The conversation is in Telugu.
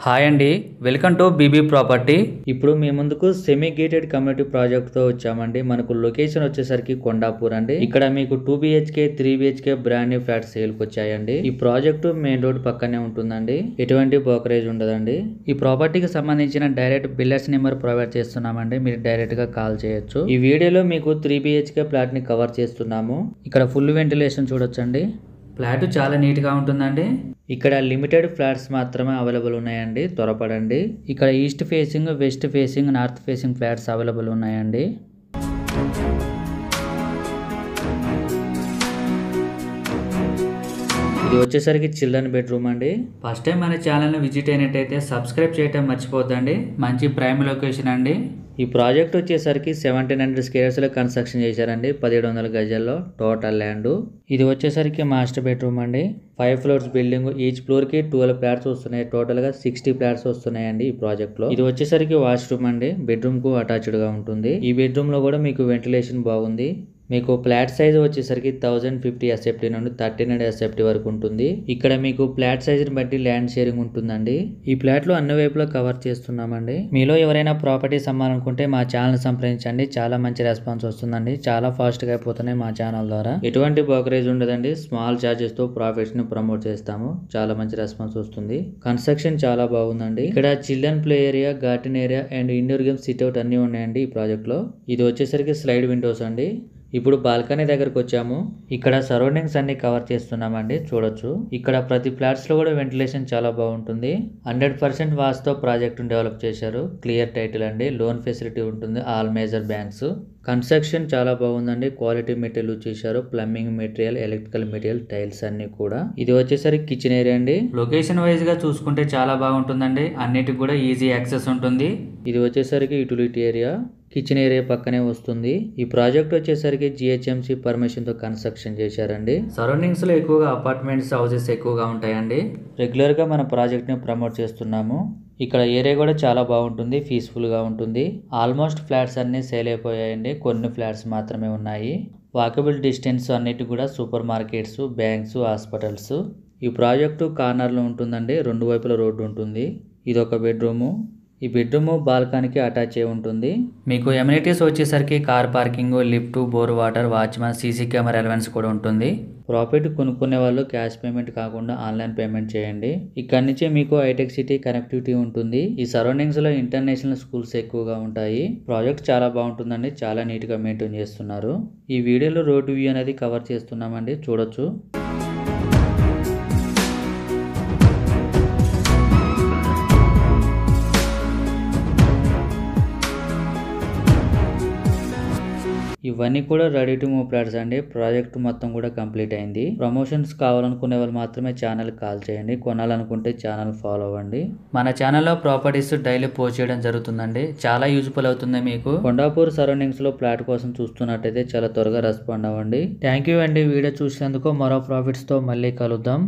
హాయ్ అండి, వెల్కమ్ టు బీబీ ప్రాపర్టీ. ఇప్పుడు మీ ముందుకు సెమీ గేటెడ్ కమ్యూనిటీ ప్రాజెక్ట్ తో వచ్చామండి. మనకు లొకేషన్ వచ్చేసరికి కొండాపూర్ అండి. ఇక్కడ మీకు 2 BHK 3 BHK brand new flat sale కు వచ్చాయండి. ఈ ప్రాజెక్టు మెయిన్ రోడ్ పక్కనే ఉంటుందండి. ఎటువంటి బ్రోకరేజ్ ఉండదండి. ఈ ప్రాపర్టీకి సంబంధించిన డైరెక్ట్ బిల్లర్స్ నెంబర్ ప్రొవైడ్ చేస్తున్నామండి. మీరు డైరెక్ట్ గా కాల్ చేయొచ్చు. ఈ వీడియోలో మీకు 3 BHK ఫ్లాట్ ని కవర్ చేస్తున్నాము. ఇక్కడ ఫుల్ వెంటిలేషన్ చూడొచ్చండి. ఫ్లాట్ చాలా నీట్ గా ఉంటుందండి. ఇక్కడ లిమిటెడ్ ఫ్లాట్స్ మాత్రమే అవైలబుల్ ఉన్నాయండి, త్వరపడండి. ఇక్కడ east facing, west facing, north facing flats available ఉన్నాయండి. ఇది వచ్చేసరికి చిల్డ్రన్ బెడ్రూమ్ అండి. ఫస్ట్ టైం మన ఛానల్ని విజిట్ అయినట్టయితే సబ్స్క్రైబ్ చేయటం మర్చిపోద్దండి. మంచి ప్రైమ్ లొకేషన్ అండి. ఈ ప్రాజెక్ట్ వచ్చేసరికి 1700 స్క్వేర్స్ లో కన్స్ట్రక్షన్ చేశారండి. 1700 గజాల్లో టోటల్ ల్యాండ్. ఇది వచ్చేసరికి మాస్టర్ బెడ్రూమ్ అండి. 5 ఫ్లోర్స్ బిల్డింగ్. ఈచ్ ఫ్లోర్ కి 12 ఫ్లాట్స్ వస్తున్నాయి. టోటల్ గా 60 ఫ్లాట్స్ వస్తున్నాయండి ఈ ప్రాజెక్ట్ లో. ఇది వచ్చేసరికి వాష్రూమ్ అండి. బెడ్రూమ్ కు అటాచ్డ్ గా ఉంటుంది. ఈ బెడ్రూమ్ లో కూడా మీకు వెంటిలేషన్ బాగుంది. మీకు ఫ్లాట్ సైజ్ వచ్చేసరికి 1050 SFT నుండి 1300 SFT వరకు ఉంటుంది. ఇక్కడ మీకు ఫ్లాట్ సైజ్ ని బట్టి ల్యాండ్ షేరింగ్ ఉంటుందండి. ఈ ఫ్లాట్ లో అన్ని వైపులా కవర్ చేస్తున్నామండి. మీలో ఎవరైనా ప్రాపర్టీస్ అమ్మాలనుకుంటే మా ఛానల్ సంప్రదించండి. చాలా మంచి రెస్పాన్స్ వస్తుందండి. చాలా ఫాస్ట్ గా అయిపోతున్నాయి మా ఛానల్ ద్వారా. ఎటువంటి బ్రోకరేజ్ ఉండదండి. స్మాల్ చార్జెస్ తో ప్రాఫిట్స్ ని ప్రమోట్ చేస్తాము. చాలా మంచి రెస్పాన్స్ వస్తుంది. కన్స్ట్రక్షన్ చాలా బాగుందండి. ఇక్కడ children play area, garden area and indoor games sit out అన్ని ఉన్నాయండి ఈ ప్రాజెక్ట్ లో. ఇది వచ్చేసరికి స్లైడ్ విండోస్ అండి. ఇప్పుడు బాల్కనీ దగ్గరకు వచ్చాము. ఇక్కడ సరౌండింగ్స్ అన్ని కవర్ చేస్తున్నామండి, చూడొచ్చు. ఇక్కడ ప్రతి ఫ్లాట్స్ లో కూడా వెంటిలేషన్ చాలా బాగుంటుంది. 100% వాస్తో ప్రాజెక్ట్ డెవలప్ చేశారు. క్లియర్ టైటిల్ అండి. లోన్ ఫెసిలిటీ ఉంటుంది ఆల్ మేజర్ బ్యాంక్స్. కన్స్ట్రక్షన్ చాలా బాగుందండి. క్వాలిటీ మెటీరియల్ చేశారు. Plumbing material, electrical material, tiles అన్ని కూడా. ఇది వచ్చేసరికి కిచెన్ ఏరియా అండి. లొకేషన్ వైజ్ గా చూసుకుంటే చాలా బాగుంటుందండి. అన్నిటికి కూడా ఈజీ యాక్సెస్ ఉంటుంది. ఇది వచ్చేసరికి యూటిలిటీ ఏరియా. కిచెన్ ఏరియా పక్కనే వస్తుంది. ఈ ప్రాజెక్ట్ వచ్చేసరికి GHMC పర్మిషన్ తో కన్స్ట్రక్షన్ చేశారండి. సరౌండింగ్స్ లో ఎక్కువగా అపార్ట్మెంట్స్, హౌసెస్ ఎక్కువగా ఉంటాయండి. రెగ్యులర్ గా మన ప్రాజెక్ట్ ని ప్రమోట్ చేస్తున్నాము. ఇక్కడ ఏరియా కూడా చాలా బాగుంటుంది. పీస్ఫుల్ గా ఉంటుంది. ఆల్మోస్ట్ ఫ్లాట్స్ అన్ని సేల్ అయిపోయాయండి. కొన్ని ఫ్లాట్స్ మాత్రమే ఉన్నాయి. వాకబుల్ డిస్టెన్స్ అన్నిటి కూడా సూపర్ మార్కెట్స్, బ్యాంక్స్, హాస్పిటల్స్. ఈ ప్రాజెక్టు కార్నర్ లో ఉంటుందండి. 2 వైపుల రోడ్డు ఉంటుంది. ఇది ఒక బెడ్రూము. ఈ బెడ్రూమ్ బాల్కనీకి అటాచ్ అయి ఉంటుంది. మీకు ఎమ్యూనిటీస్ వచ్చేసరికి car parking, lift, bore water, watchmen, CC camera allowance కూడా ఉంటుంది. ప్రాపర్టీ కొనుక్కునే వాళ్ళు క్యాష్ పేమెంట్ కాకుండా ఆన్లైన్ పేమెంట్ చేయండి. ఇక్కడ నుంచి మీకు హైటెక్ సిటీ కనెక్టివిటీ ఉంటుంది. ఈ సరౌండింగ్స్ లో ఇంటర్నేషనల్ స్కూల్స్ ఎక్కువగా ఉంటాయి. ప్రాజెక్ట్ చాలా బాగుంటుందండి. చాలా నీట్ గా మెయింటైన్ చేస్తున్నారు. ఈ వీడియోలో రోడ్ వ్యూ అనేది కవర్ చేస్తున్నామండి, చూడొచ్చు. ఇవన్నీ కూడా రెడీ టు మూవ్ ఫ్లాట్స్ అండి. ప్రాజెక్ట్ మొత్తం కూడా కంప్లీట్ అయింది. ప్రమోషన్స్ కావాలనుకునే వాళ్ళు మాత్రమే ఛానల్ కాల్ చేయండి. కొనాలనుకుంటే ఛానల్ ఫాలో అవ్వండి. మన ఛానల్లో ప్రాపర్టీస్ డైలీ పోస్ట్ చేయడం జరుగుతుందండి. చాలా యూజ్ఫుల్ అవుతుంది మీకు. కొండాపూర్ సరౌండింగ్స్ లో ఫ్లాట్ కోసం చూస్తున్నట్టయితే చాలా త్వరగా రెస్పాండ్ అవ్వండి. థ్యాంక్ యూ అండి వీడియో చూసినందుకు. మరో ప్రాఫిట్స్ తో మళ్ళీ కలుద్దాం.